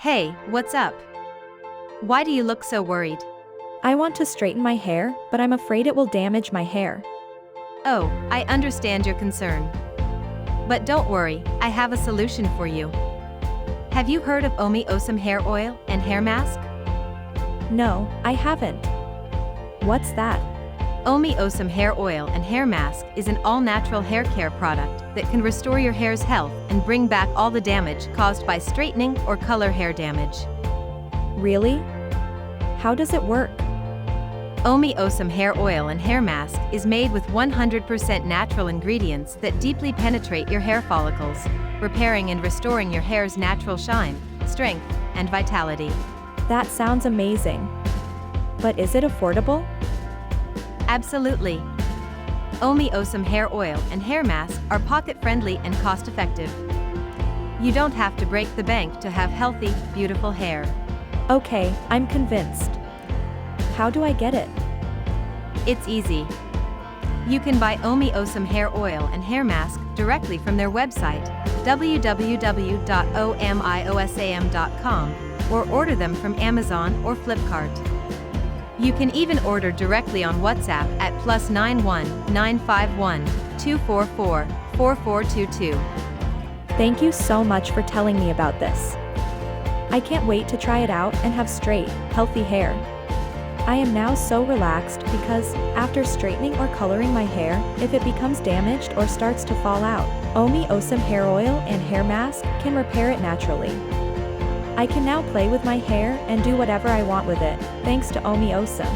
Hey, what's up? Why do you look so worried? I want to straighten my hair, but I'm afraid it will damage my hair. Oh, I understand your concern. But don't worry, I have a solution for you. Have you heard of Omiosam Hair Oil and Hair Mask? No, I haven't. What's that? Omiosam Hair Oil and Hair Mask is an all-natural hair care product that can restore your hair's health and bring back all the damage caused by straightening or color hair damage. Really? How does it work? Omiosam Hair Oil and Hair Mask is made with 100% natural ingredients that deeply penetrate your hair follicles, repairing and restoring your hair's natural shine, strength, and vitality. That sounds amazing. But is it affordable? Absolutely. Omiosam Hair Oil and Hair Mask are pocket-friendly and cost-effective. You don't have to break the bank to have healthy, beautiful hair. Okay, I'm convinced. How do I get it? It's easy. You can buy Omiosam Hair Oil and Hair Mask directly from their website, www.omiosam.com, or order them from Amazon or Flipkart. You can even order directly on WhatsApp at +91 951 244 4422. Thank you so much for telling me about this. I can't wait to try it out and have straight, healthy hair. I am now so relaxed because, after straightening or coloring my hair, if it becomes damaged or starts to fall out, Omiosam Hair Oil and Hair Mask can repair it naturally. I can now play with my hair and do whatever I want with it, thanks to Omiosam.